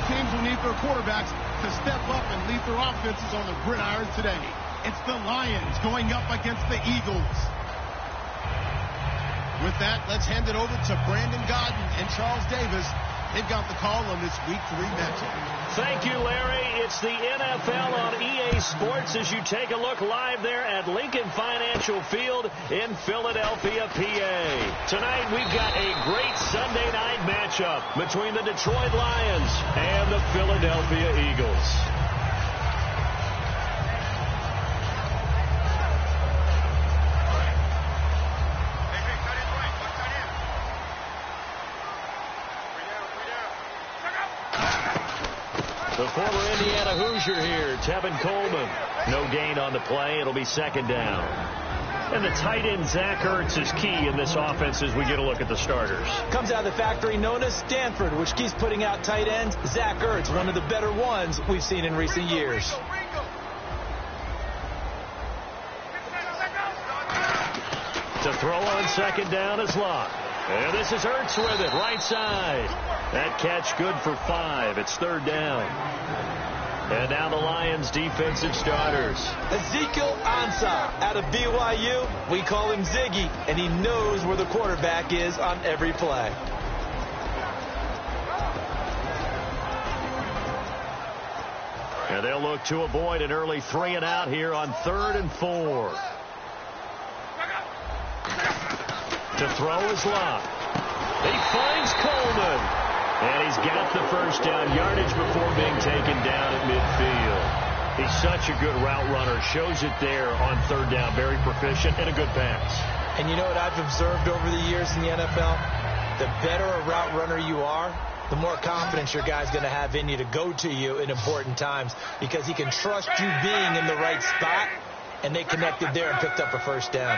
teams will need their quarterbacks to step up and lead their offenses on the gridiron today. It's the Lions going up against the Eagles. With that, let's hand it over to Brandon Gaudin and Charles Davis. They've got the call on this Week 3 matchup. Thank you, Larry. It's the NFL on EA Sports as you take a look live there at Lincoln Financial Field in Philadelphia, PA. Tonight, we've got a great Sunday night matchup between the Detroit Lions and the Philadelphia Eagles. The former Indiana Hoosier here, Tevin Coleman. No gain on the play. It'll be second down. And the tight end, Zach Ertz, is key in this offense as we get a look at the starters. Comes out of the factory known as Stanford, which keeps putting out tight ends. Zach Ertz, one of the better ones we've seen in recent years. To throw on second down is Locke. And this is Ertz with it, right side. That catch good for 5. It's third down. And now the Lions defensive starters. Ezekiel Ansah out of BYU. We call him Ziggy, and he knows where the quarterback is on every play. And they'll look to avoid an early 3 and out here on 3rd and 4. To throw is Locke. He finds Coleman. And he's got the first down yardage before being taken down at midfield. He's such a good route runner. Shows it there on third down. Very proficient and a good pass. And you know what I've observed over the years in the NFL? The better a route runner you are, the more confidence your guy's going to have in you to go to you in important times because he can trust you being in the right spot, and they connected there and picked up a first down.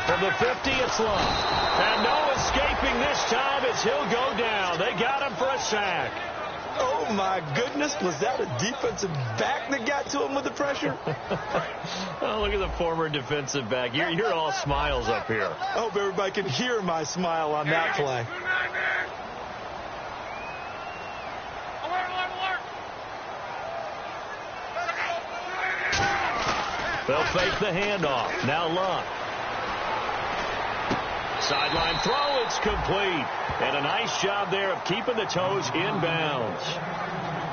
From the 50, it's Locke. And no escaping this time as he'll go down. They got him for a sack. Oh, my goodness. Was that a defensive back that got to him with the pressure? Oh, look at the former defensive back. You're all smiles up here. I hope everybody can hear my smile on that play. They'll fake the handoff. Now Locke. Sideline throw, it's complete. And a nice job there of keeping the toes inbounds.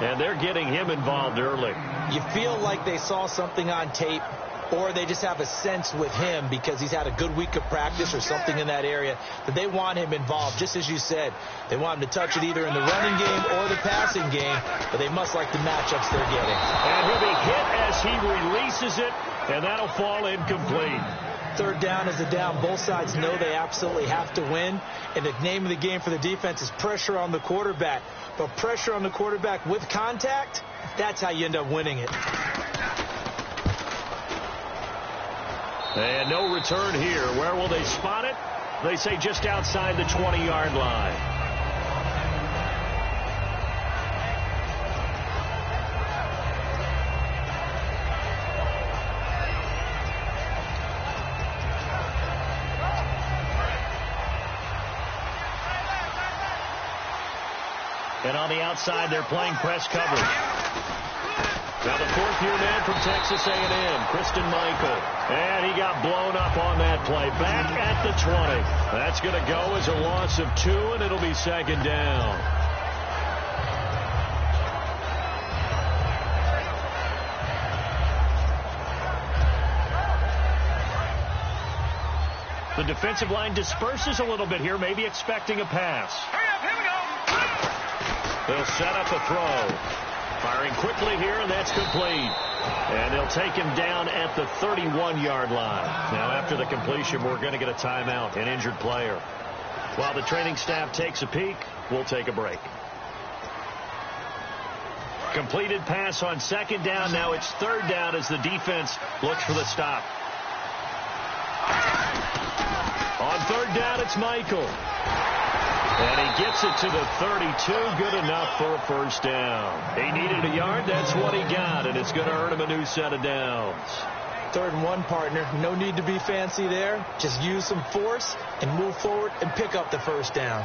And they're getting him involved early. You feel like they saw something on tape, or they just have a sense with him because he's had a good week of practice or something in that area that they want him involved. Just as you said, they want him to touch it either in the running game or the passing game, but they must like the matchups they're getting. And he'll be hit as he releases it, and that'll fall incomplete. Third down is a down. Both sides know they absolutely have to win. And the name of the game for the defense is pressure on the quarterback. But pressure on the quarterback with contact, that's how you end up winning it. And no return here. Where will they spot it? They say just outside the 20-yard line. And on the outside, they're playing press coverage. Now the fourth-year man from Texas A&M, Christine Michael. And he got blown up on that play. Back at the 20. That's going to go as a loss of 2, and it'll be second down. The defensive line disperses a little bit here, maybe expecting a pass. They'll set up a throw. Firing quickly here, and that's complete. And they'll take him down at the 31-yard line. Now, after the completion, we're going to get a timeout, an injured player. While the training staff takes a peek, we'll take a break. Completed pass on second down. Now it's third down as the defense looks for the stop. On third down, it's Michael. And he gets it to the 32. Good enough for a first down. He needed a yard. That's what he got. And it's going to earn him a new set of downs. 3rd and 1, partner. No need to be fancy there. Just use some force and move forward and pick up the first down.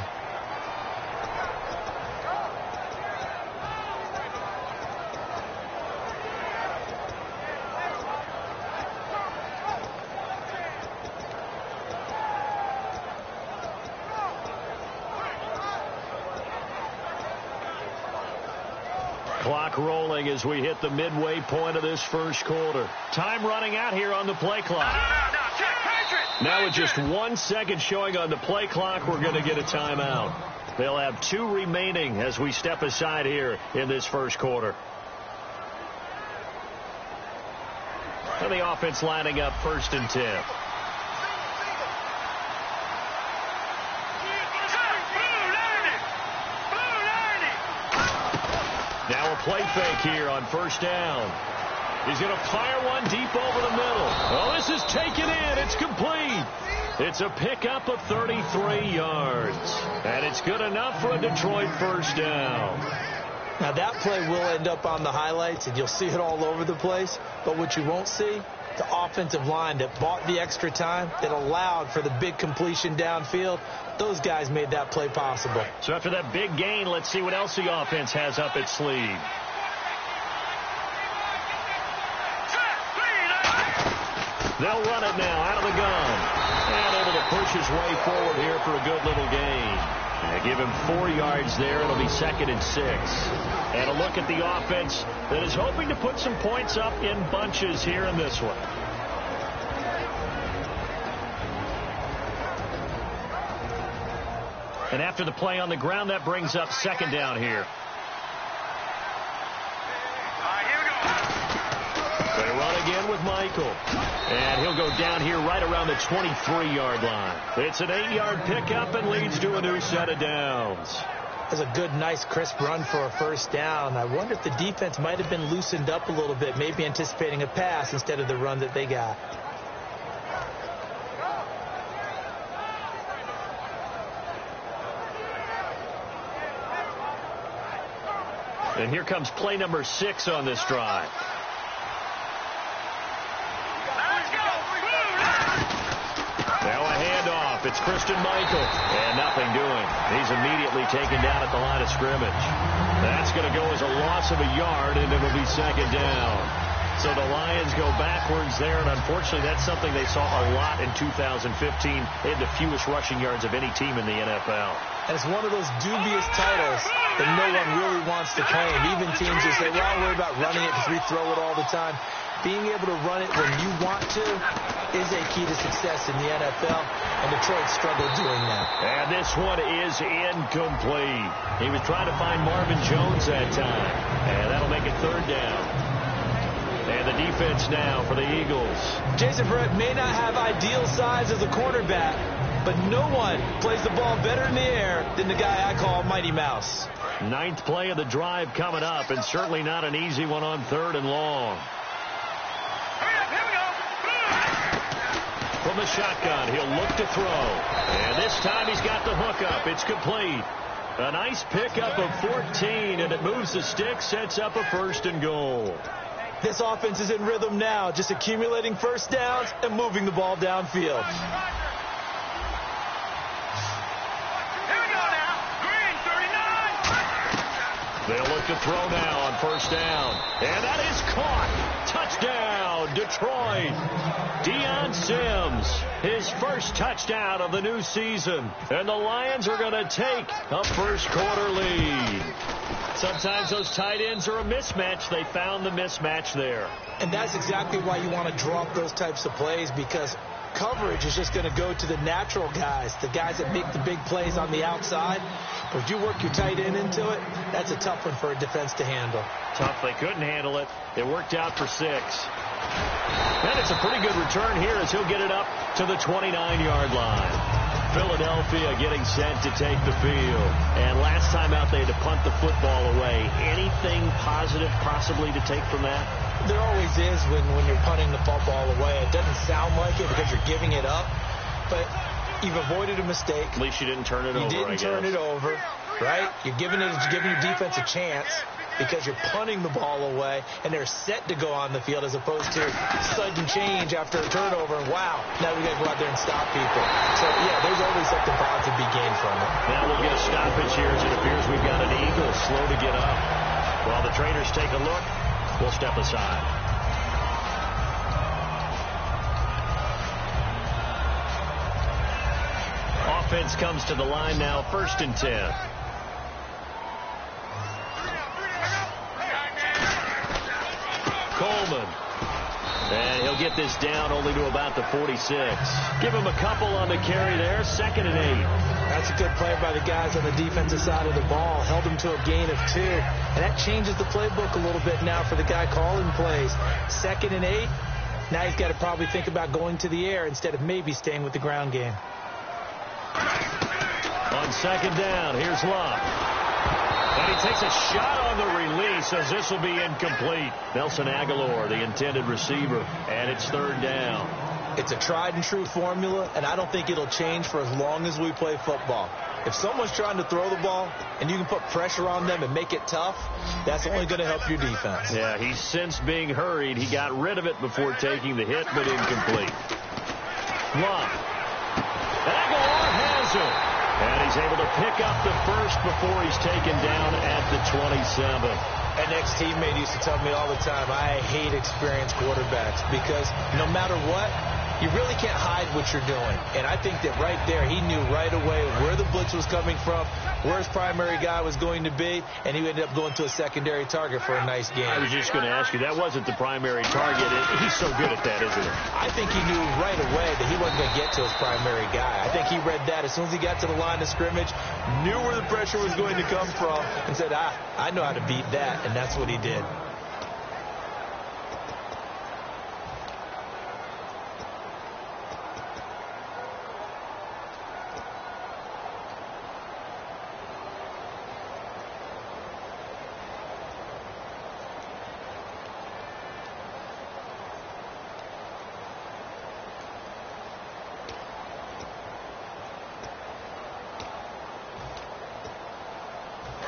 Clock rolling as we hit the midway point of this first quarter. Time running out here on the play clock. Now with just 1 second showing on the play clock, we're going to get a timeout. They'll have 2 remaining as we step aside here in this first quarter. And the offense lining up 1st and 10. Now a play fake here on 1st down. He's going to fire one deep over the middle. Oh, this is taken in. It's complete. It's a pickup of 33 yards. And it's good enough for a Detroit 1st down. Now that play will end up on the highlights, and you'll see it all over the place. But what you won't see, the offensive line that bought the extra time, that allowed for the big completion downfield, those guys made that play possible. So after that big gain, let's see what else the offense has up its sleeve. They'll run it now out of the gun. And able to push his way forward here for a good little gain. And give him 4 yards there. It'll be 2nd and 6. And a look at the offense that is hoping to put some points up in bunches here in this one. And after the play on the ground, that brings up 2nd down here. They run again with Michael. And he'll go down here right around the 23-yard line. It's an 8-yard pickup and leads to a new set of downs. That's a good, nice, crisp run for a 1st down. I wonder if the defense might have been loosened up a little bit, maybe anticipating a pass instead of the run that they got. And here comes play number 6 on this drive. Now a handoff. It's Christine Michael. And nothing doing. He's immediately taken down at the line of scrimmage. That's going to go as a loss of a yard, and it'll be 2nd down. So the Lions go backwards there, and unfortunately that's something they saw a lot in 2015. They had the fewest rushing yards of any team in the NFL. And it's one of those dubious titles that no one really wants to claim. Even teams who say, well, don't worry about running it because we throw it all the time. Being able to run it when you want to is a key to success in the NFL, and Detroit struggled doing that. And this one is incomplete. He was trying to find Marvin Jones that time, and that'll make it 3rd down. And the defense now for the Eagles. Jason Verrett may not have ideal size as a cornerback, but no one plays the ball better in the air than the guy I call Mighty Mouse. 9th play of the drive coming up, and certainly not an easy one on 3rd and long. From the shotgun, he'll look to throw. And this time he's got the hook up. It's complete. A nice pickup of 14, and it moves the stick, sets up a 1st and goal. This offense is in rhythm now, just accumulating 1st downs and moving the ball downfield. They'll look to throw now on 1st down. And that is caught. Touchdown, Detroit. Deion Sims, his 1st touchdown of the new season. And the Lions are going to take a 1st quarter lead. Sometimes those tight ends are a mismatch. They found the mismatch there. And that's exactly why you want to draw up those types of plays, because coverage is just going to go to the natural guys, the guys that make the big plays on the outside. But if you work your tight end into it, that's a tough one for a defense to handle. Tough. They couldn't handle it. It worked out for 6. And it's a pretty good return here as he'll get it up to the 29-yard line. Philadelphia getting set to take the field. And last time out, they had to punt the football away. Anything positive possibly to take from that? There always is when you're punting the football away. It doesn't sound like it because you're giving it up, but you've avoided a mistake. At least you didn't turn it over, You didn't turn it over, right? You're giving your defense a chance because you're punting the ball away, and they're set to go on the field as opposed to sudden change after a turnover, and wow, now we got to go out there and stop people. So, yeah, there's always something positive to be gained from it. Now we'll get a stoppage here as it appears we've got an Eagle slow to get up. While the trainers take a look, we'll step aside. Offense comes to the line now, 1st and 10. get this down only to about the 46. Give him a couple on the carry there. 2nd and 8. That's a good play by the guys on the defensive side of the ball. Held him to a gain of 2. And that changes the playbook a little bit now for the guy calling plays. 2nd and 8. Now he's got to probably think about going to the air instead of maybe staying with the ground game. On 2nd down, here's Luck. And he takes a shot on the release as this will be incomplete. Nelson Aguilar, the intended receiver, and it's 3rd down. It's a tried and true formula, and I don't think it'll change for as long as we play football. If someone's trying to throw the ball and you can put pressure on them and make it tough, that's only going to help your defense. Yeah, he's since being hurried. He got rid of it before taking the hit, but incomplete. Luck. Aguilar has it. And he's able to pick up the first before he's taken down at the 27. An ex-teammate used to tell me all the time, I hate experienced quarterbacks because no matter what, you really can't hide what you're doing. And I think that right there, he knew right away where the blitz was coming from, where his primary guy was going to be, and he ended up going to a secondary target for a nice game. I was just going to ask you, that wasn't the primary target. He's so good at that, isn't he? I think he knew right away that he wasn't going to get to his primary guy. I think he read that as soon as he got to the line of scrimmage, knew where the pressure was going to come from, and said, I know how to beat that, and that's what he did.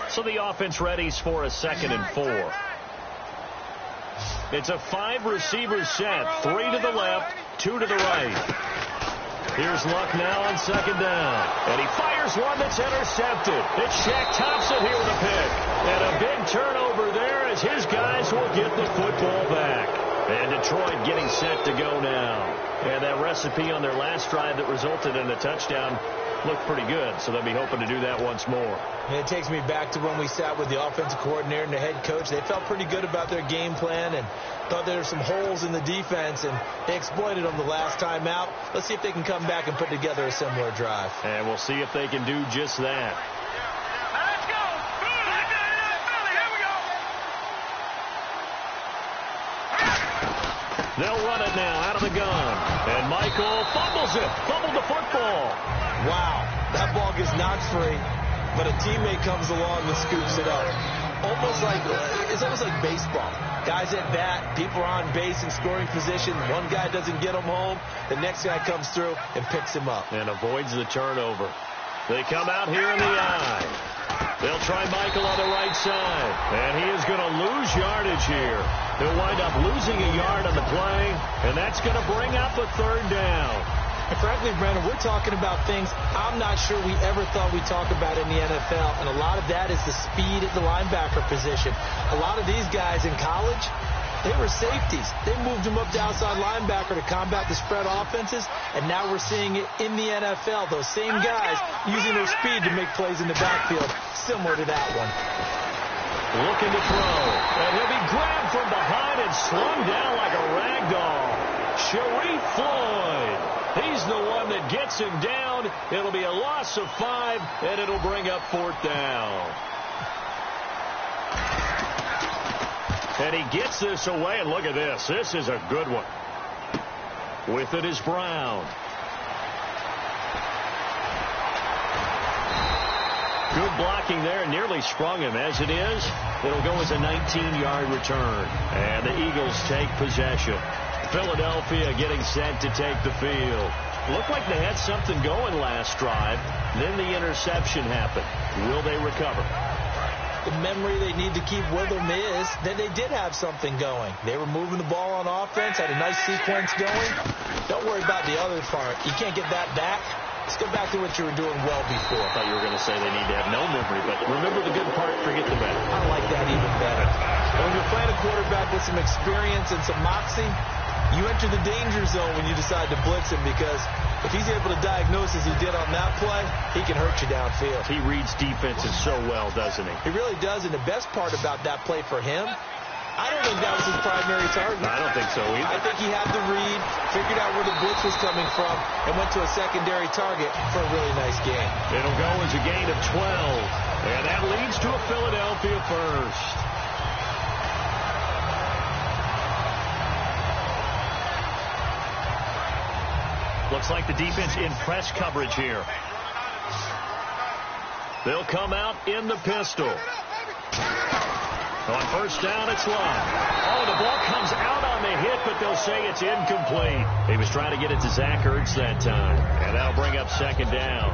So the offense readies for a 2nd and 4. It's a 5-receiver set. 3 to the left, 2 to the right. Here's Luck now on 2nd down. And he fires one that's intercepted. It's Shaq Thompson here with a pick. And a big turnover there as his guys will get the football back. And Detroit getting set to go now. And that recipe on their last drive that resulted in a touchdown looked pretty good, so they'll be hoping to do that once more. And it takes me back to when we sat with the offensive coordinator and the head coach. They felt pretty good about their game plan and thought there were some holes in the defense, and they exploited them the last time out. Let's see if they can come back and put together a similar drive. And we'll see if they can do just that. Let's go! Here we go! They'll run it now out of the gun. And Michael fumbled the football. Wow, that ball gets knocked free, but a teammate comes along and scoops it up. It's almost like baseball. Guys at bat, people are on base in scoring position. One guy doesn't get him home. The next guy comes through and picks him up. And avoids the turnover. They come out here in the eye. They'll try Michael on the right side. And he is going to lose yardage here. He'll wind up losing a yard on the play. And that's going to bring up a 3rd down. And frankly, Brandon, we're talking about things I'm not sure we ever thought we'd talk about in the NFL. And a lot of that is the speed at the linebacker position. A lot of these guys in college, they were safeties. They moved them up to outside linebacker to combat the spread offenses. And now we're seeing it in the NFL. Those same guys using their speed to make plays in the backfield, similar to that one. Looking to throw. And he'll be grabbed from behind and slung down like a rag doll. Sharif Floyd. He's the one that gets him down. It'll be a loss of 5, and it'll bring up 4th down. And he gets this away, and look at this. This is a good one. With it is Brown. Good blocking there, nearly sprung him. As it is, it'll go as a 19-yard return. And the Eagles take possession. Philadelphia getting set to take the field. Looked like they had something going last drive. Then the interception happened. Will they recover? The memory they need to keep with them is that they did have something going. They were moving the ball on offense, had a nice sequence going. Don't worry about the other part. You can't get that back. Let's go back to what you were doing well before. I thought you were going to say they need to have no memory, but remember the good part, forget the bad. I like that even better. And when you're playing a quarterback with some experience and some moxie, you enter the danger zone when you decide to blitz him, because if he's able to diagnose as he did on that play, he can hurt you downfield. He reads defenses so well, doesn't he? He really does, and the best part about that play for him I don't think that was his primary target. I don't think so either. I think he had the read, figured out where the blitz was coming from, and went to a secondary target for a really nice gain. It'll go as a gain of 12, and that leads to a Philadelphia first. Looks like the defense in press coverage here. They'll come out in the pistol. On first down, it's Luck. Oh, the ball comes out on the hit, but they'll say it's incomplete. He was trying to get it to Zach Ertz that time, and that'll bring up second down.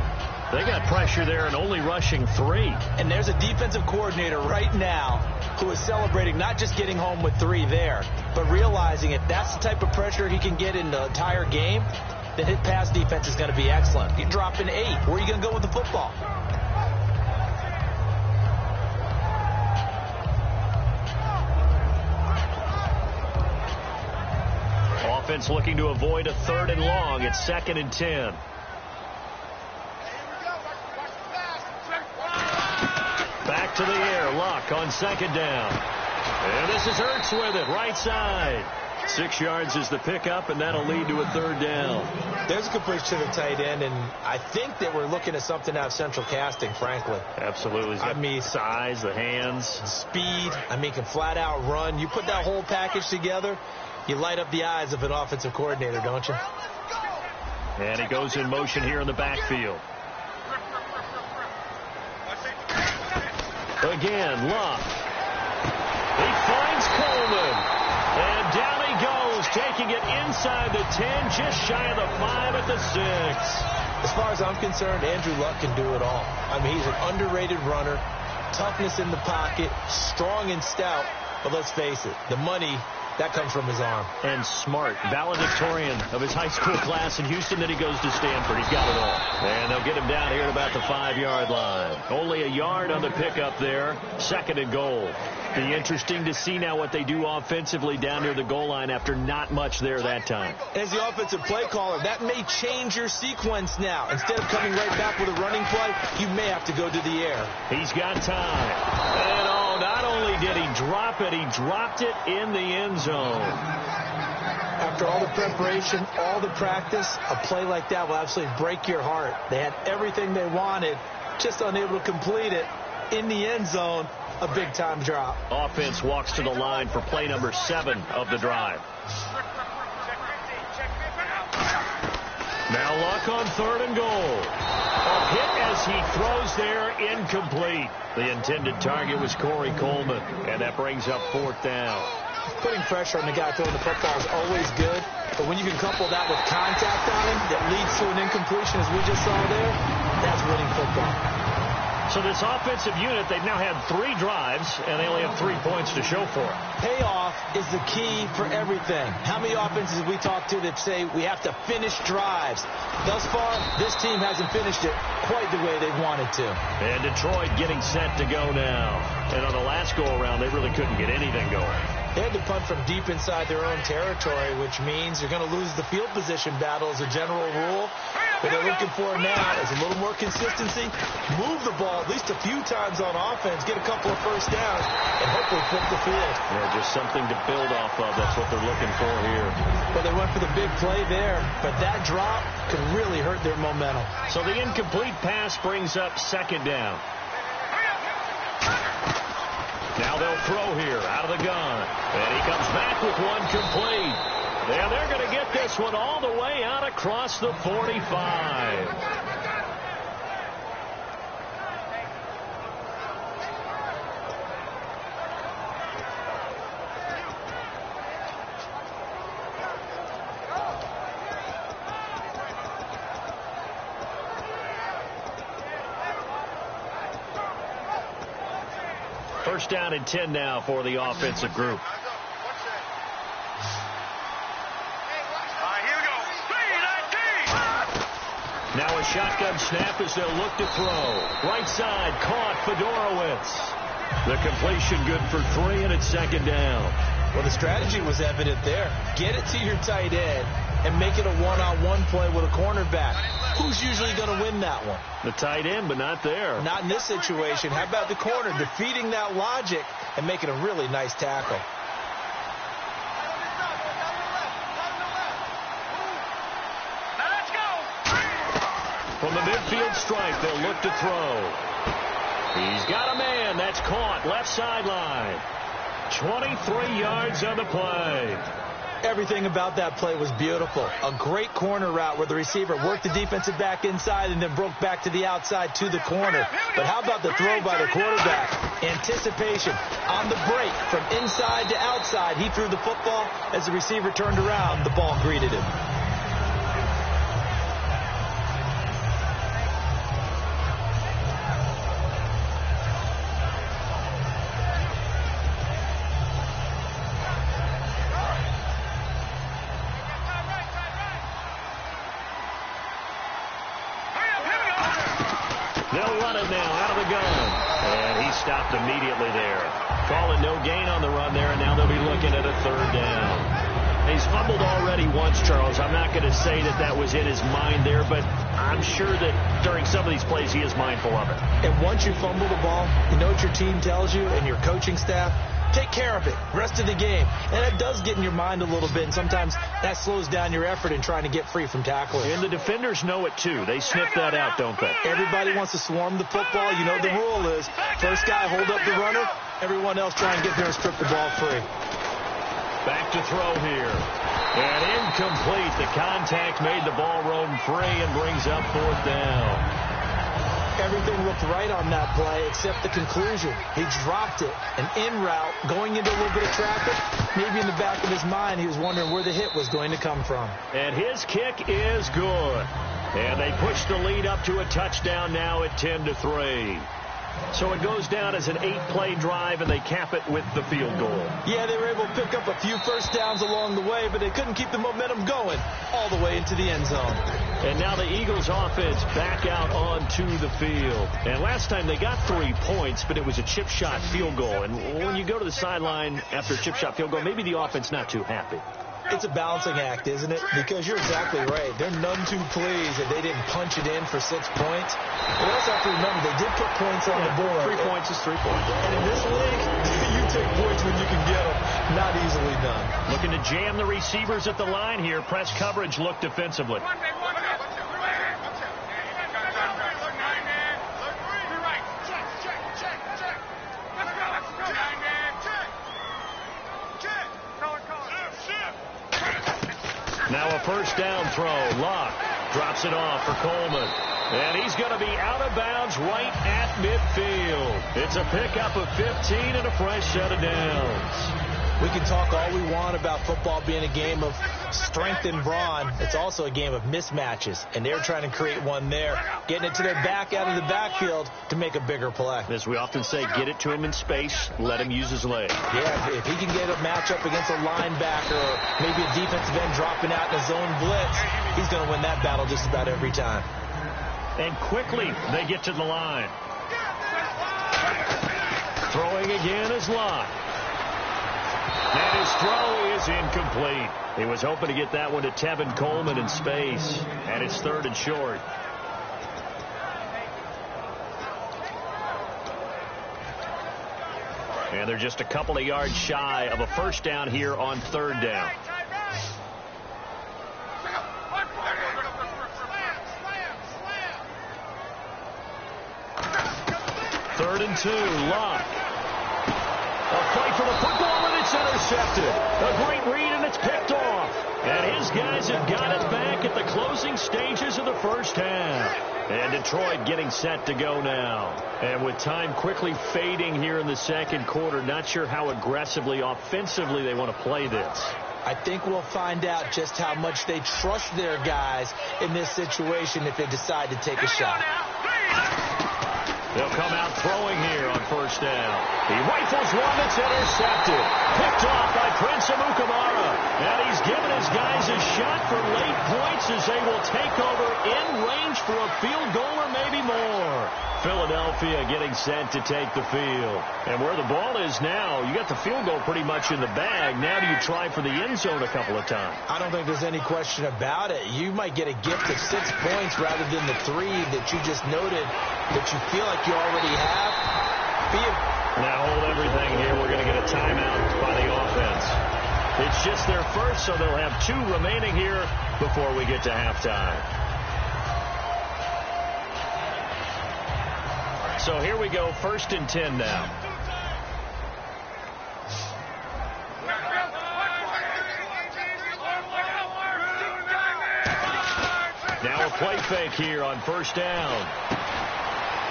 They got pressure there and only rushing 3. And there's a defensive coordinator right now who is celebrating not just getting home with 3 there, but realizing if that's the type of pressure he can get in the entire game, then his pass defense is going to be excellent. You're dropping 8. Where are you going to go with the football? Offense looking to avoid a 3rd and long. It's 2nd and 10. Back to the air. Luck on 2nd down. And this is Ertz with it. Right side. 6 yards is the pickup, and that'll lead to a 3rd down. There's a completion to the tight end, and I think that we're looking at something out of Central Casting, frankly. Absolutely. I mean, size, the hands. Speed. I mean, can flat out run. You put that whole package together, you light up the eyes of an offensive coordinator, don't you? And he goes in motion here in the backfield. Again, Luck. He finds Coleman. And down he goes, taking it inside the 10, just shy of the 5 at the 6. As far as I'm concerned, Andrew Luck can do it all. I mean, he's an underrated runner, toughness in the pocket, strong and stout. But let's face it, the money, that comes from his arm. And smart, valedictorian of his high school class in Houston. Then he goes to Stanford. He's got it all. And they'll get him down here at about the 5-yard line. Only a yard on the pickup there. 2nd and goal. Be interesting to see now what they do offensively down near the goal line after not much there that time. As the offensive play caller, that may change your sequence now. Instead of coming right back with a running play, you may have to go to the air. He's got time. And oh, not only did he drop it, he dropped it in the end zone. After all the preparation, all the practice, a play like that will absolutely break your heart. They had everything they wanted, just unable to complete it. In the end zone, a big-time drop. Offense walks to the line for play number 7 of the drive. Now Luck on 3rd and goal. A hit as he throws there, incomplete. The intended target was Corey Coleman, and that brings up 4th down. Putting pressure on the guy throwing the football is always good, but when you can couple that with contact on him that leads to an incompletion, as we just saw there, that's winning football. So this offensive unit, they've now had 3 drives, and they only have 3 points to show for it. Payoff is the key for everything. How many offenses have we talked to that say we have to finish drives? Thus far, this team hasn't finished it quite the way they wanted to. And Detroit getting set to go now. And on the last go-around, they really couldn't get anything going. They had to punt from deep inside their own territory, which means you're going to lose the field position battle as a general rule. What they're looking for now is a little more consistency, move the ball at least a few times on offense, get a couple of first downs, and hopefully flip the field. Yeah, just something to build off of. That's what they're looking for here. But they went for the big play there, but that drop could really hurt their momentum. So the incomplete pass brings up 2nd down. Now they'll throw here out of the gun. And he comes back with one complete. And they're going to get this one all the way out across the 45. First down and 10 now for the offensive group. Now a shotgun snap as they'll look to throw. Right side, caught Fedorowicz. The completion good for 3, and it's 2nd down. Well, the strategy was evident there. Get it to your tight end and make it a one-on-one play with a cornerback. Who's usually going to win that one? The tight end, but not there. Not in this situation. How about the corner defeating that logic and making a really nice tackle? midfield stripe. They'll look to throw. He's got a man. That's caught. Left sideline. 23 yards on the play. Everything about that play was beautiful. A great corner route where the receiver worked the defensive back inside and then broke back to the outside to the corner. But how about the throw by the quarterback? Anticipation on the break from inside to outside. He threw the football. As the receiver turned around, the ball greeted him. They'll run it now out of the gun. And he stopped immediately there. Calling no gain on the run there, and now they'll be looking at a third down. He's fumbled already once, Charles. I'm not going to say that that was in his mind there, but I'm sure that during some of these plays he is mindful of it. And once you fumble the ball, you know what your team tells you and your coaching staff? Take care of it. Rest of the game. And it does get in your mind a little bit, and sometimes that slows down your effort in trying to get free from tackling. And the defenders know it, too. They sniff that out, don't they? Everybody wants to swarm the football. You know the rule is first guy hold up the runner, everyone else try and get there and strip the ball free. Back to throw here. And incomplete. The contact made the ball roam free and brings up fourth down. Everything looked right on that play except the conclusion. He dropped it. An in route going into a little bit of traffic. Maybe in the back of his mind he was wondering where the hit was going to come from. And his kick is good. And they push the lead up to a touchdown now at 10-3. So it goes down as an 8-play drive, and they cap it with the field goal. Yeah, they were able to pick up a few first downs along the way, but they couldn't keep the momentum going all the way into the end zone. And now the Eagles offense back out onto the field. And last time they got 3 points, but it was a chip shot field goal. And when you go to the sideline after a chip shot field goal, maybe the offense not too happy. It's a balancing act, isn't it? Because you're exactly right. They're none too pleased that they didn't punch it in for 6 points. But also have to remember, they did put points on the board. 3 points is 3 points. And in this league, you take points when you can get them. Not easily done. Looking to jam the receivers at the line here. Press coverage look defensively. Now a first down throw. Locke drops it off for Coleman. And he's going to be out of bounds right at midfield. It's a pickup of 15 and a fresh set of downs. We can talk all we want about football being a game of strength and brawn. It's also a game of mismatches, and they're trying to create one there, getting it to their back out of the backfield to make a bigger play. As we often say, get it to him in space, let him use his leg. Yeah, if he can get a matchup against a linebacker or maybe a defensive end dropping out in a zone blitz, he's going to win that battle just about every time. And quickly, they get to the line. Throwing again is Locke. And his throw is incomplete. He was hoping to get that one to Tevin Coleman in space. And it's 3rd and short. And they're just a couple of yards shy of a first down here on 3rd down. Third and 2, Locke. A play for the football, and it's intercepted. A great read, and it's picked off. And his guys have got it back at the closing stages of the first half. And Detroit getting set to go now. And with time quickly fading here in the second quarter, not sure how aggressively, offensively they want to play this. I think we'll find out just how much they trust their guys in this situation if they decide to take a shot. They'll come out throwing here on first down. He rifles one that's intercepted. Picked off by Prince Amukamara. And he's given his guys a shot for late points as they will take over in range for a field goal or maybe more. Philadelphia getting set to take the field. And where the ball is now, you got the field goal pretty much in the bag. Now do you try for the end zone a couple of times? I don't think there's any question about it. You might get a gift of 6 points rather than the 3 that you just noted that you feel like you already have. Now hold everything here. We're going to get a timeout by the offense. It's just their first, so they'll have 2 remaining here before we get to halftime. So here we go, 1st and 10 now. Now a play fake here on 1st down.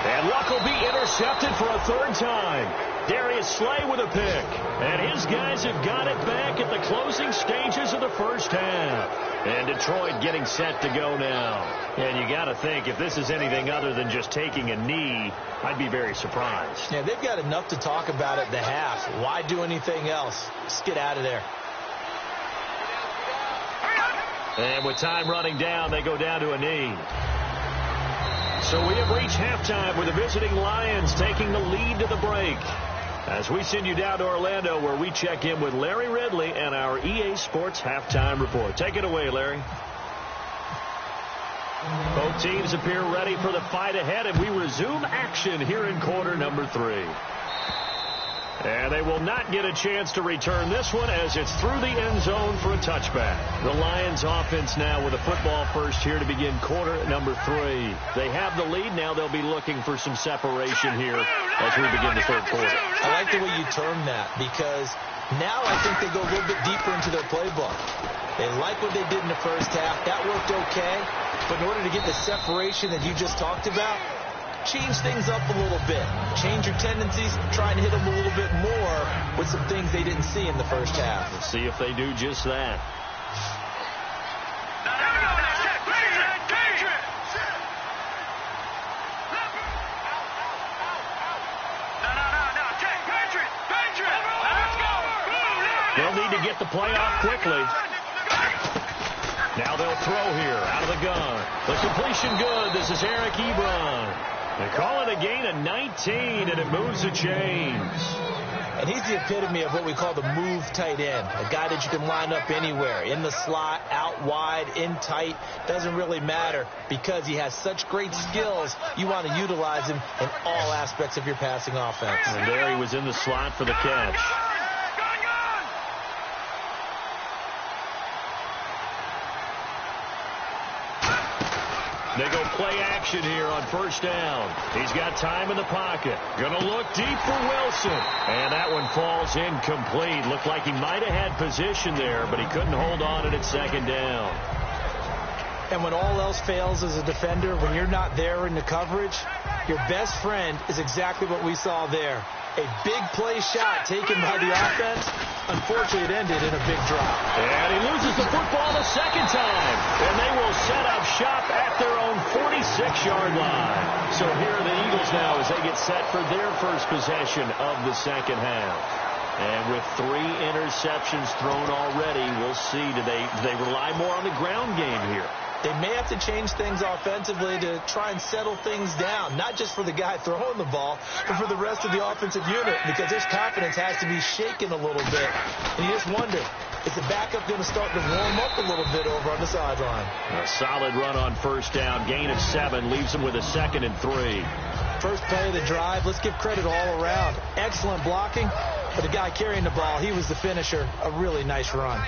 And Luck will be intercepted for a 3rd time. Darius Slay with a pick. And his guys have got it back at the closing stages of the 1st half. And Detroit getting set to go now. And you got to think, if this is anything other than just taking a knee, I'd be very surprised. Yeah, they've got enough to talk about at the half. Why do anything else? Just get out of there. And with time running down, they go down to a knee. So we have reached halftime with the visiting Lions taking the lead to the break. As we send you down to Orlando, where we check in with Larry Ridley and our EA Sports Halftime Report. Take it away, Larry. Both teams appear ready for the fight ahead, and we resume action here in quarter number 3. And they will not get a chance to return this one as it's through the end zone for a touchback. The Lions offense now with a football first here to begin quarter number 3. They have the lead. Now they'll be looking for some separation here as we begin the 3rd quarter. I like the way you term that, because now I think they go a little bit deeper into their playbook. They like what they did in the 1st half. That worked okay. But in order to get the separation that you just talked about, change things up a little bit. Change your tendencies. Try and hit them a little bit more with some things they didn't see in the 1st half. We'll see if they do just that. They'll need to get the play off quickly. Now they'll throw here out of the gun. The completion good. This is Eric Ebron. They call it a gain of 19, and it moves the chains. And he's the epitome of what we call the move tight end. A guy that you can line up anywhere. In the slot, out wide, in tight. Doesn't really matter because he has such great skills. You want to utilize him in all aspects of your passing offense. And there he was in the slot for the catch. They go play action here on 1st down. He's got time in the pocket. Going to look deep for Wilson. And that one falls incomplete. Looked like he might have had position there, but he couldn't hold on it at 2nd down. And when all else fails as a defender, when you're not there in the coverage, your best friend is exactly what we saw there. A big play shot taken by the offense. Unfortunately, it ended in a big drop. And he loses the football the 2nd time. And they will set up shop at their own 46-yard line. So here are the Eagles now as they get set for their first possession of the 2nd half. And with 3 interceptions thrown already, we'll see. Do they rely more on the ground game here? They may have to change things offensively to try and settle things down, not just for the guy throwing the ball, but for the rest of the offensive unit, because his confidence has to be shaken a little bit. And you just wonder, is the backup going to start to warm up a little bit over on the sideline? A solid run on 1st down. Gain of 7 leaves them with a 2nd and 3. First play of the drive, let's give credit all around. Excellent blocking, but the guy carrying the ball, he was the finisher. A really nice run.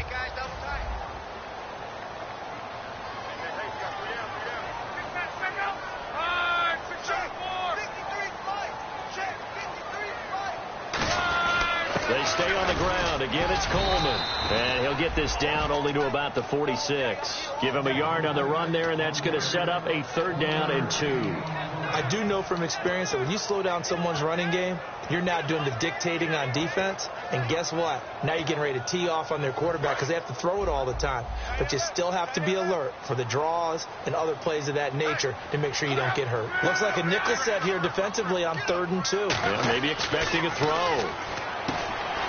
They stay on the ground. Again, it's Coleman. And he'll get this down only to about the 46. Give him a yard on the run there, and that's going to set up a 3rd down and 2. I do know from experience that when you slow down someone's running game, you're now doing the dictating on defense. And guess what? Now you're getting ready to tee off on their quarterback because they have to throw it all the time. But you still have to be alert for the draws and other plays of that nature to make sure you don't get hurt. Looks like a nickel set here defensively on 3rd and 2. Yeah, maybe expecting a throw.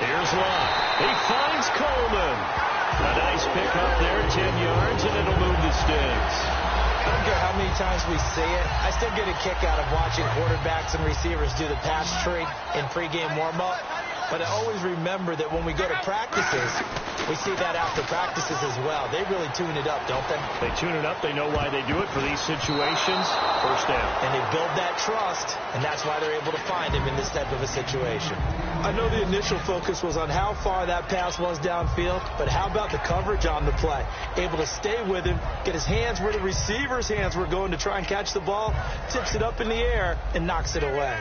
Here's Luck. He finds Coleman. A nice pick up there, 10 yards, and it'll move the sticks. I don't care how many times we see it. I still get a kick out of watching quarterbacks and receivers do the pass tree in pregame warm-up. But I always remember that when we go to practices, we see that after practices as well. They really tune it up, don't they? They tune it up. They know why they do it for these situations. First down. And they build that trust, and that's why they're able to find him in this type of a situation. I know the initial focus was on how far that pass was downfield, but how about the coverage on the play? Able to stay with him, get his hands where the receiver's hands were going to try and catch the ball, tips it up in the air, and knocks it away.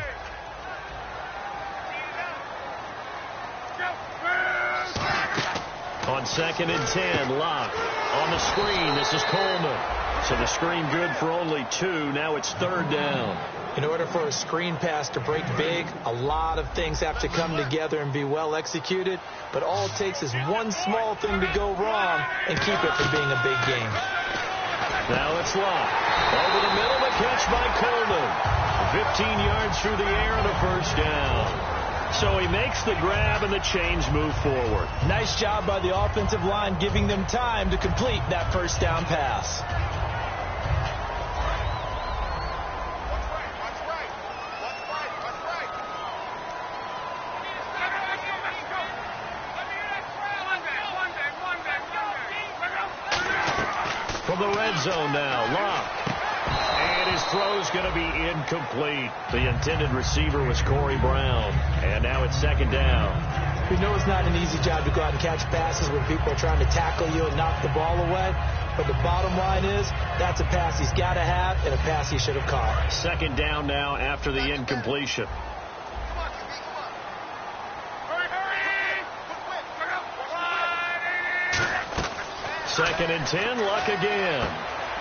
On 2nd and 10, Locke on the screen. This is Coleman. So the screen good for only 2. Now it's 3rd down. In order for a screen pass to break big, a lot of things have to come together and be well executed. But all it takes is one small thing to go wrong and keep it from being a big game. Now it's Locke. Over the middle, the catch by Coleman. 15 yards through the air and a first down. So he makes the grab and the chains move forward. Nice job by the offensive line giving them time to complete that first down pass. From the red zone now, Locke. And his throw's going to be incomplete. The intended receiver was Corey Brown. And now it's 2nd down. We know it's not an easy job to go out and catch passes when people are trying to tackle you and knock the ball away. But the bottom line is, that's a pass he's got to have and a pass he should have caught. 2nd down now after the incompletion. Second and 10, Luck again.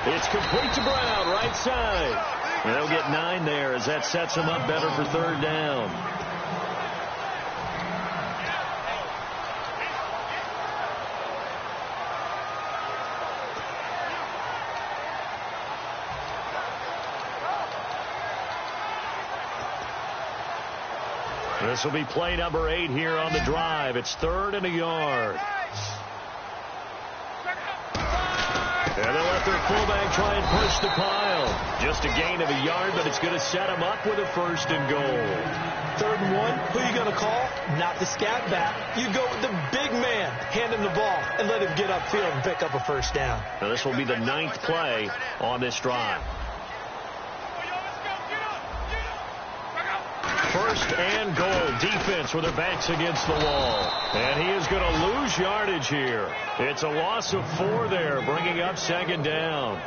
It's complete to Brown, right side. And they'll get 9 there as that sets them up better for 3rd down. This will be play number 8 here on the drive. It's 3rd and a yard. And they'll let their fullback try and push the pile. Just a gain of a yard, but it's going to set them up with a 1st and goal. 3rd and 1, who are you going to call? Not the scat back. You go with the big man. Hand him the ball and let him get upfield and pick up a 1st down. Now this will be the 9th play on this drive. 1st and goal. Defense with their backs against the wall. And he is going to lose yardage here. It's a loss of 4 there, bringing up 2nd down.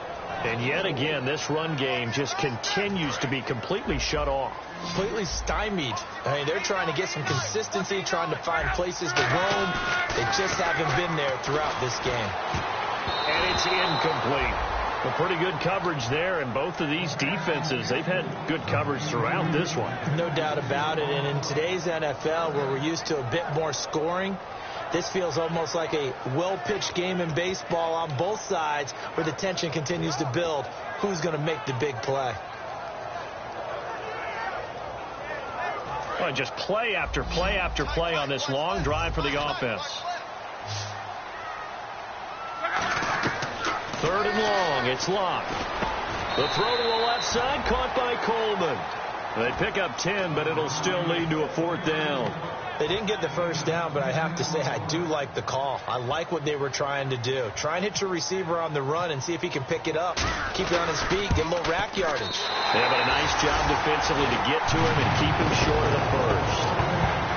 And yet again, this run game just continues to be completely shut off. Completely stymied. I mean, they're trying to get some consistency, trying to find places to roam. They just haven't been there throughout this game. And it's incomplete. Well, pretty good coverage there, and both of these defenses, they've had good coverage throughout this one. No doubt about it, and in today's NFL, where we're used to a bit more scoring, this feels almost like a well-pitched game in baseball on both sides where the tension continues to build. Who's going to make the big play? Well, just play after play after play on this long drive for the offense. 3rd and long. It's Locke. The throw to the left side, caught by Coleman. They pick up 10, but it'll still lead to a 4th down. They didn't get the 1st down, but I have to say I do like the call. I like what they were trying to do. Try and hit your receiver on the run and see if he can pick it up. Keep it on his feet, get a little rack yardage. They have a nice job defensively to get to him and keep him short of the 1st.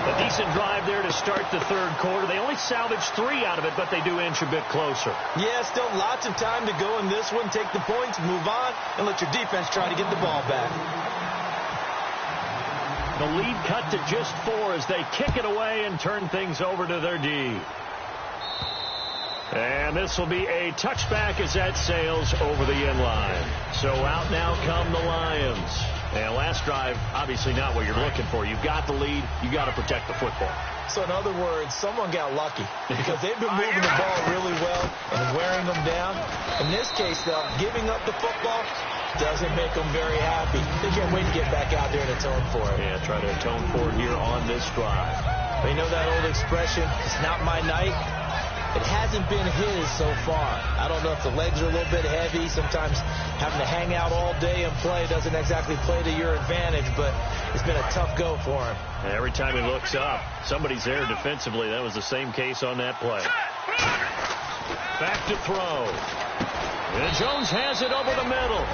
A decent drive there to start the 3rd quarter. They only salvaged 3 out of it, but they do inch a bit closer. Yeah, still lots of time to go in this one. Take the points, move on, and let your defense try to get the ball back. The lead cut to just 4 as they kick it away and turn things over to their D. And this will be a touchback as that sails over the end line. So out now come the Lions. And last drive, obviously not what you're looking for. You've got the lead. You've got to protect the football. So in other words, someone got lucky because they've been moving the ball really well and wearing them down. In this case, though, giving up the football doesn't make them very happy. They can't wait to get back out there and atone for it. Yeah, try to atone for it here on this drive. They know that old expression, it's not my night. It hasn't been his so far. I don't know if the legs are a little bit heavy. Sometimes having to hang out all day and play doesn't exactly play to your advantage, but it's been a tough go for him. And every time he looks up, somebody's there defensively. That was the same case on that play. Back to throw. And Jones has it over the middle.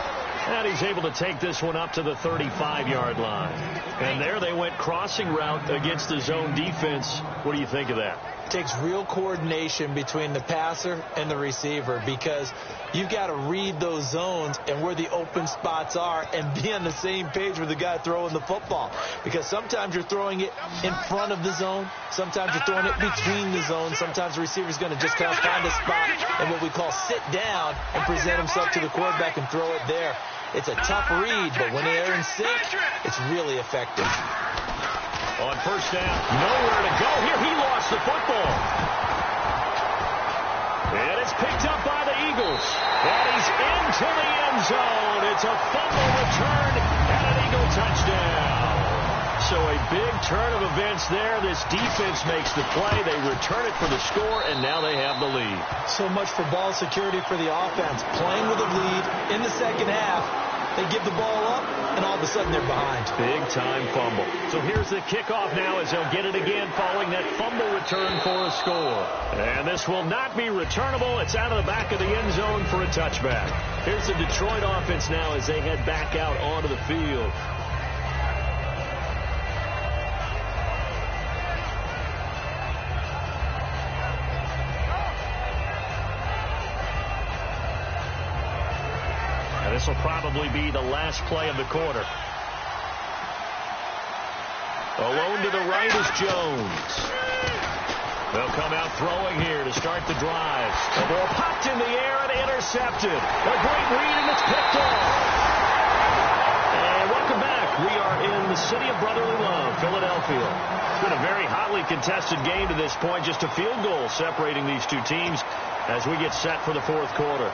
And he's able to take this one up to the 35-yard line. And there they went crossing route against the zone defense. What do you think of that? It takes real coordination between the passer and the receiver, because you've got to read those zones and where the open spots are and be on the same page with the guy throwing the football. Because sometimes you're throwing it in front of the zone. Sometimes you're throwing it between the zones. Sometimes the receiver's going to just kind of find a spot and what we call sit down and present himself to the quarterback and throw it there. It's a tough read, but when they're in sync, it's really effective. On first down, nowhere to go. Here he lost the football. And it's picked up by the Eagles. And he's into the end zone. It's a fumble return and an Eagle touchdown. So a big turn of events there. This defense makes the play. They return it for the score, and now they have the lead. So much for ball security for the offense. Playing with a lead in the second half. They give the ball up, and all of a sudden they're behind. Big-time fumble. So here's the kickoff now as they'll get it again following that fumble return for a score. And this will not be returnable. It's out of the back of the end zone for a touchback. Here's the Detroit offense now as they head back out onto the field. This will probably be the last play of the quarter. Alone to the right is Jones. They'll come out throwing here to start the drive. The ball popped in the air and intercepted. A great read, and it's picked off. And welcome back. We are in the city of brotherly love, Philadelphia. It's been a very hotly contested game to this point. Just a field goal separating these two teams as we get set for the fourth quarter.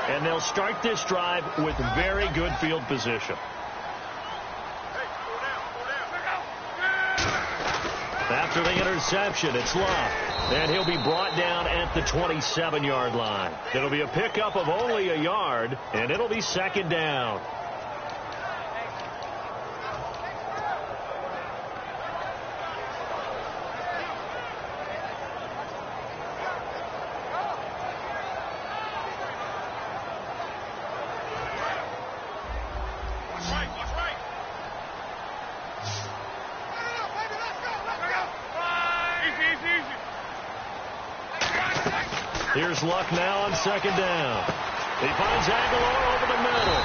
And they'll start this drive with very good field position. After the interception, it's Luck. And he'll be brought down at the 27-yard line. It'll be a pickup of only a yard, and it'll be second down. Here's Luck now on second down. He finds Aguilar over the middle.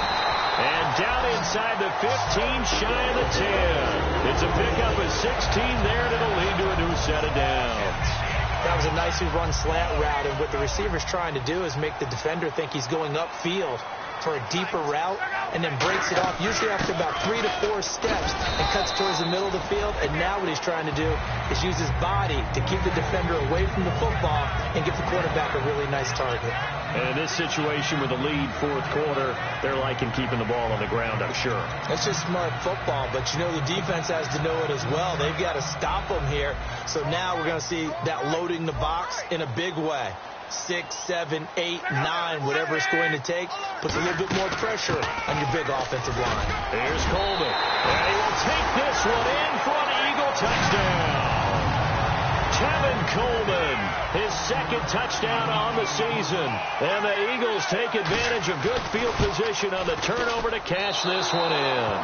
And down inside the 15, shy of the 10. It's a pickup of 16 there, and it'll lead to a new set of downs. That was a nicely run slant route, and what the receiver's trying to do is make the defender think he's going upfield for a deeper route, and then breaks it off, usually after about 3 to 4 steps, and cuts towards the middle of the field. And now what he's trying to do is use his body to keep the defender away from the football and give the quarterback a really nice target. And in this situation with the lead fourth quarter, they're liking keeping the ball on the ground, I'm sure. That's just smart football, but you know the defense has to know it as well. They've got to stop them here. So now we're going to see that loading the box in a big way. 6, 7, 8, 9, whatever it's going to take, puts a little bit more pressure on your big offensive line. Here's Coleman. And he will take this one in for an Eagle touchdown. Tevin Coleman, his second touchdown on the season. And the Eagles take advantage of good field position on the turnover to cash this one in.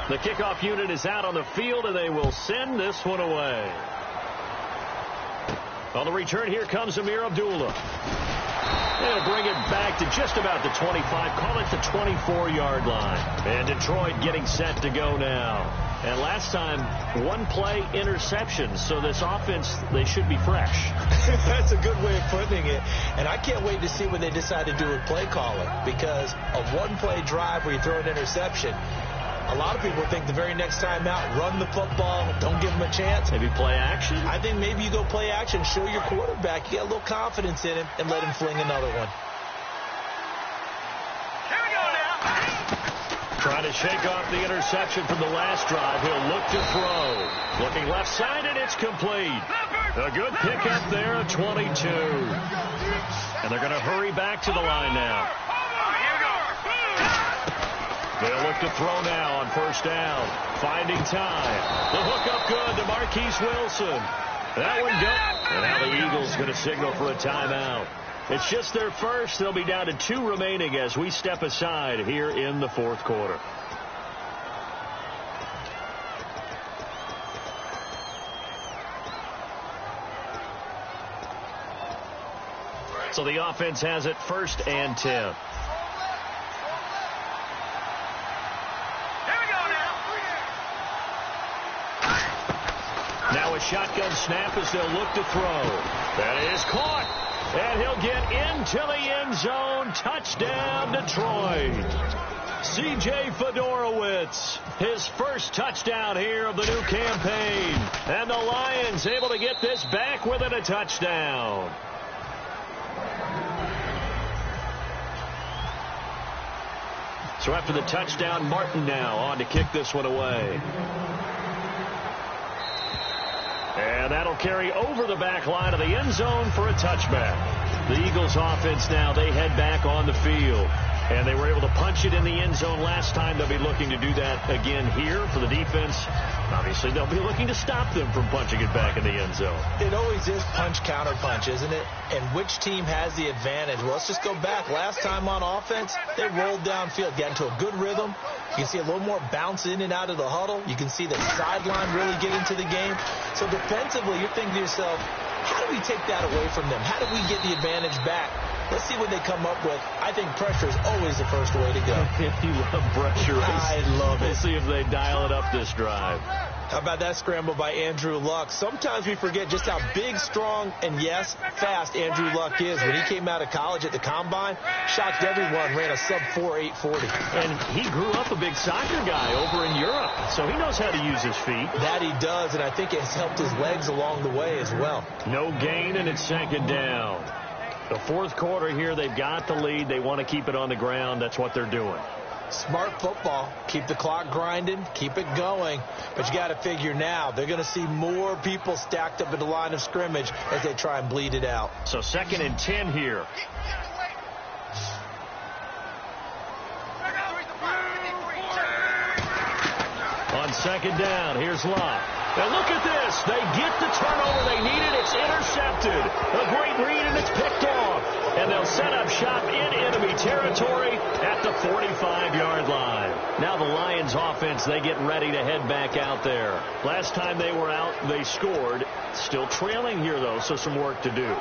The kickoff unit is out on the field, and they will send this one away. On the return, here comes Amir Abdullah. They'll bring it back to just about the 25, call it the 24-yard line. And Detroit getting set to go now. And last time, one play interception, so this offense, they should be fresh. That's a good way of putting it. And I can't wait to see what they decide to do with play calling, because a one-play drive where you throw an interception, a lot of people think the very next time out, run the football, don't give them a chance. Maybe play action? I think maybe you go play action, show your quarterback you got a little confidence in him, and let him fling another one. Here we go now. Trying to shake off the interception from the last drive. He'll look to throw. Looking left side, and it's complete. A good pickup there at 22. And they're going to hurry back to the line now. They'll look to throw now on first down. Finding time. The hook up good to Marquise Wilson. That one good. And now the Eagles going to signal for a timeout. It's just their first. They'll be down to 2 remaining as we step aside here in the fourth quarter. So the offense has it 1st and 10. Now a shotgun snap as they'll look to throw. That is caught. And he'll get into the end zone. Touchdown, Detroit. C.J. Fedorowicz, his first touchdown here of the new campaign. And the Lions able to get this back within a touchdown. So after the touchdown, Martin now on to kick this one away. And that'll carry over the back line of the end zone for a touchback. The Eagles offense now, they head back on the field. And they were able to punch it in the end zone last time. They'll be looking to do that again here for the defense. Obviously, they'll be looking to stop them from punching it back in the end zone. It always is punch, counter punch, isn't it? And which team has the advantage? Well, let's just go back. Last time on offense, they rolled downfield, got into a good rhythm. You can see a little more bounce in and out of the huddle. You can see the sideline really get into the game. So defensively, you're thinking to yourself, how do we take that away from them? How do we get the advantage back? Let's see what they come up with. I think pressure is always the first way to go. You love pressure. I love it. We'll see if they dial it up this drive. How about that scramble by Andrew Luck? Sometimes we forget just how big, strong, and, yes, fast Andrew Luck is. When he came out of college at the Combine, shocked everyone, ran a sub-4 840. And he grew up a big soccer guy over in Europe, so he knows how to use his feet. That he does, and I think it's helped his legs along the way as well. No gain, and it's 2nd down. The fourth quarter here, they've got the lead. They want to keep it on the ground. That's what they're doing. Smart football. Keep the clock grinding. Keep it going. But you got to figure now, they're going to see more people stacked up at the line of scrimmage as they try and bleed it out. So 2nd and 10 here. On 2nd down, here's Locke. Now look at this. They get the turnover they needed. It's intercepted. A great read, and it's picked off. And they'll set up shop in enemy territory at the 45-yard line. Now the Lions offense, they get ready to head back out there. Last time they were out, they scored. Still trailing here, though, so some work to do.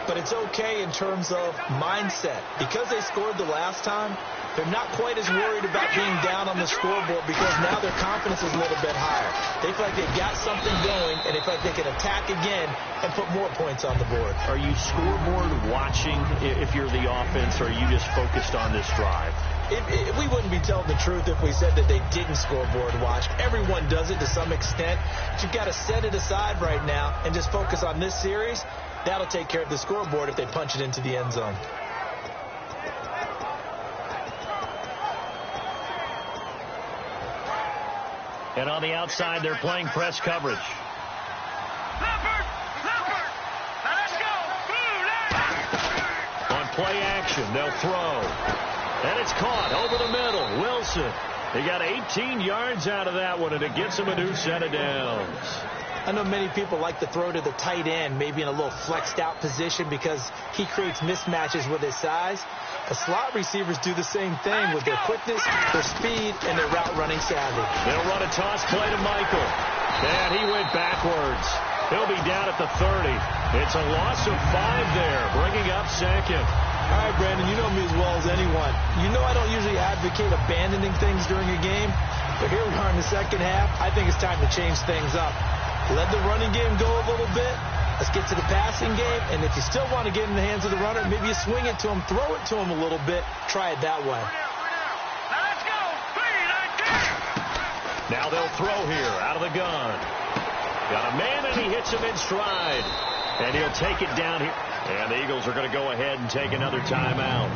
But it's okay in terms of mindset. Because they scored the last time, they're not quite as worried about being down on the scoreboard because now their confidence is a little bit higher. They feel like they've got something going, and they feel like they can attack again and put more points on the board. Are you scoreboard watching if you're the offense, or are you just focused on this drive? We wouldn't be telling the truth if we said that they didn't scoreboard watch. Everyone does it to some extent. But you've got to set it aside right now and just focus on this series. That'll take care of the scoreboard if they punch it into the end zone. And on the outside, they're playing press coverage. On play action, they'll throw. And it's caught over the middle. Wilson. He got 18 yards out of that one, and it gets him a new set of downs. I know many people like to throw to the tight end, maybe in a little flexed out position because he creates mismatches with his size. The slot receivers do the same thing with their quickness, their speed, and their route running savvy. They'll run a toss play to Michael. And he went backwards. He'll be down at the 30. It's a loss of 5 there, bringing up 2nd. All right, Brandon, you know me as well as anyone. You know I don't usually advocate abandoning things during a game, but here we are in the second half. I think it's time to change things up. Let the running game go a little bit. Let's get to the passing game, and if you still want to get in the hands of the runner, maybe you swing it to him, throw it to him a little bit, try it that way. Now they'll throw here out of the gun. Got a man, and he hits him in stride. And he'll take it down here. And the Eagles are going to go ahead and take another timeout.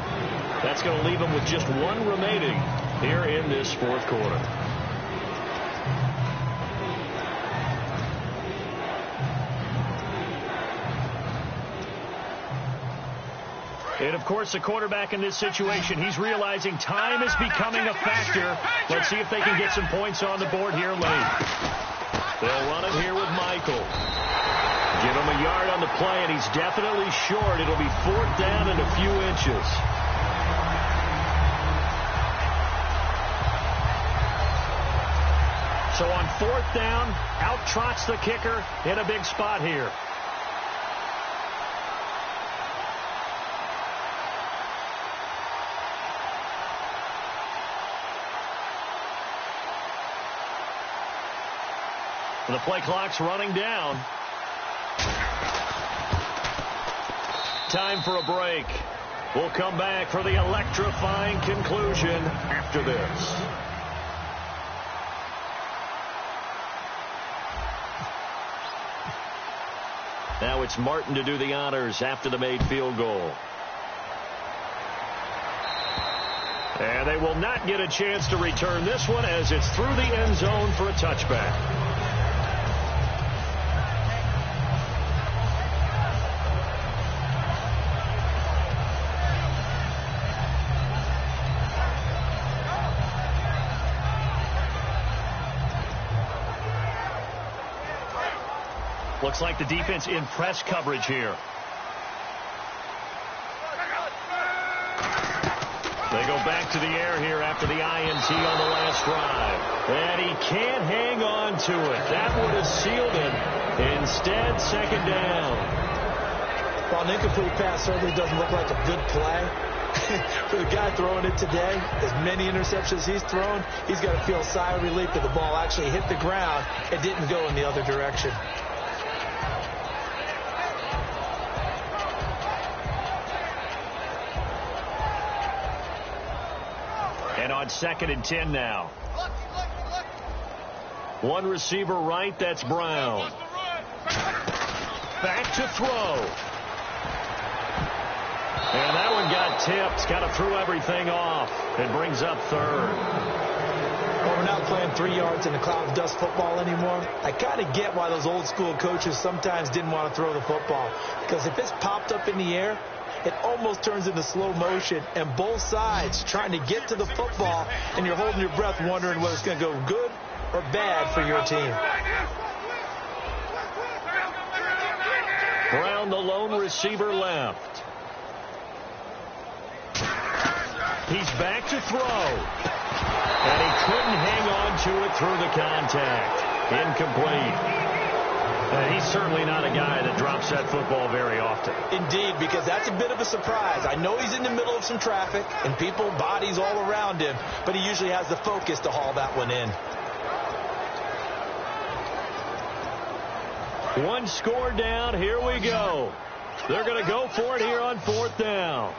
That's going to leave them with just one remaining here in this fourth quarter. And, of course, the quarterback in this situation, he's realizing time is becoming a factor. Let's see if they can get some points on the board here late. They'll run it here with Michael. Give him a yard on the play, and he's definitely short. It'll be fourth down and a few inches. So on fourth down, out trots the kicker in a big spot here. The play clock's running down. Time for a break. We'll come back for the electrifying conclusion after this. Now it's Martin to do the honors after the made field goal. And they will not get a chance to return this one as it's through the end zone for a touchback. Looks like the defense in press coverage here. They go back to the air here after the INT on the last drive. And he can't hang on to it. That would have sealed it. Instead, second down. Well, an incomplete pass certainly doesn't look like a good play. For the guy throwing it today, as many interceptions he's thrown, he's got to feel a sigh of relief that the ball actually hit the ground and didn't go in the other direction. And on 2nd and 10 now. One receiver right, that's Brown. Back to throw. And that one got tipped. Kind of threw everything off. It brings up third. Well, we're not playing 3 yards in a cloud of dust football anymore. I kind of get why those old school coaches sometimes didn't want to throw the football. Because if it's popped up in the air, it almost turns into slow motion, and both sides trying to get to the football, and you're holding your breath wondering whether it's going to go good or bad for your team. Brown, the lone receiver, left. He's back to throw. And he couldn't hang on to it through the contact. Incomplete. He's certainly not a guy that drops that football very often. Indeed, because that's a bit of a surprise. I know he's in the middle of some traffic and people, bodies all around him, but he usually has the focus to haul that one in. One score down. Here we go. They're going to go for it here on fourth down.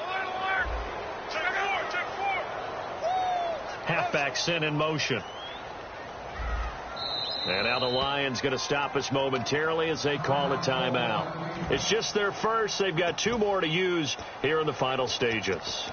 Halfback sent in motion. And now the Lions going to stop us momentarily as they call a timeout. It's just their first. They've got 2 more to use here in the final stages.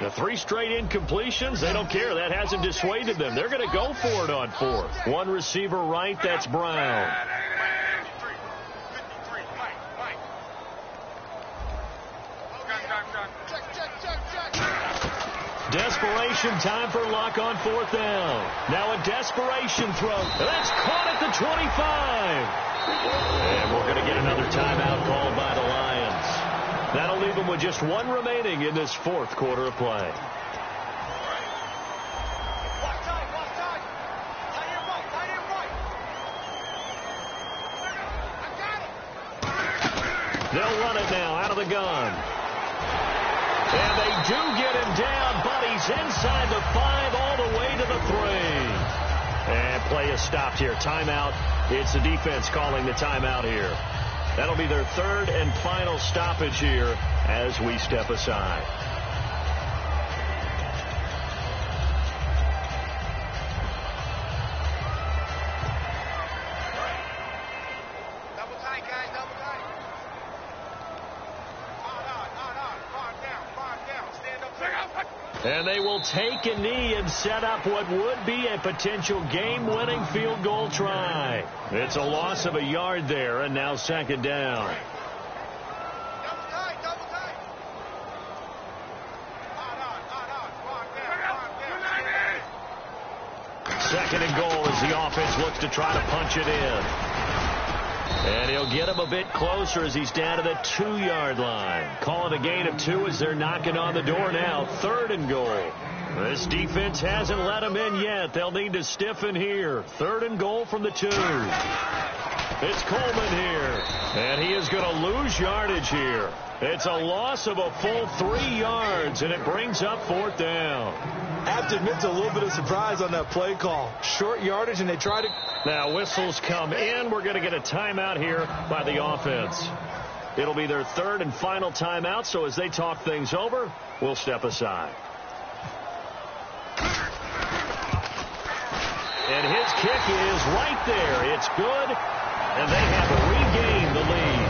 The 3 straight incompletions, they don't care. That hasn't dissuaded them. They're going to go for it on fourth. One receiver right, that's Brown. Desperation time for Luck on fourth down. Now a desperation throw. That's caught at the 25. And we're going to get another timeout called by the Lions. That'll leave them with just 1 remaining in this fourth quarter of play. They'll run it now out of the gun. And they do get him down, but he's inside the 5 all the way to the 3. And play is stopped here. Timeout. It's the defense calling the timeout here. That'll be their 3rd and final stoppage here as we step aside. Double tight, guys, double tight. Five down. Stand up. And they will take a knee and set up what would be a potential game-winning field goal try. It's a loss of a yard there, and now 2nd down. Double tight. Second and goal as the offense looks to try to punch it in. And he'll get him a bit closer as he's down to the 2-yard line. Call it a gain of 2 as they're knocking on the door now. 3rd and goal. This defense hasn't let him in yet. They'll need to stiffen here. 3rd and goal from the 2. It's Coleman here. And he is going to lose yardage here. It's a loss of a full 3 yards, and it brings up 4th down. I have to admit to a little bit of surprise on that play call. Short yardage, and they try to... Now whistles come in. We're going to get a timeout here by the offense. It'll be their 3rd and final timeout, so as they talk things over, we'll step aside. And his kick is right there. It's good, and they have regained the lead.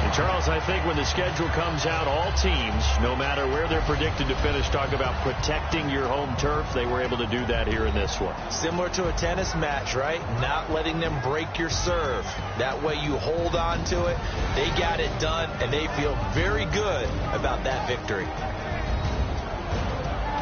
And Charles, I think when the schedule comes out, all teams, no matter where they're predicted to finish, talk about protecting your home turf. They were able to do that here in this one. Similar to a tennis match, right? Not letting them break your serve. That way you hold on to it. They got it done, and they feel very good about that victory.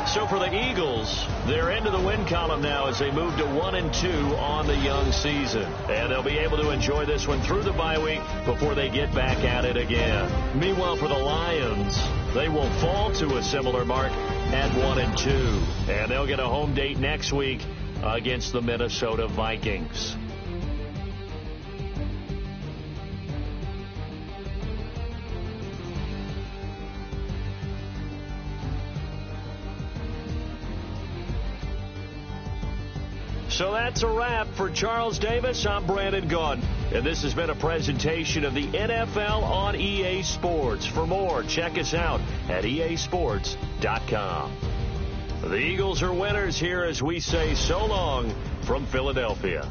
So for the Eagles, they're into the win column now as they move to 1-2 on the young season. And they'll be able to enjoy this one through the bye week before they get back at it again. Meanwhile, for the Lions, they will fall to a similar mark at 1-2. And they'll get a home date next week against the Minnesota Vikings. So that's a wrap for Charles Davis. I'm Brandon Gaudin, and this has been a presentation of the NFL on EA Sports. For more, check us out at easports.com. The Eagles are winners here as we say so long from Philadelphia.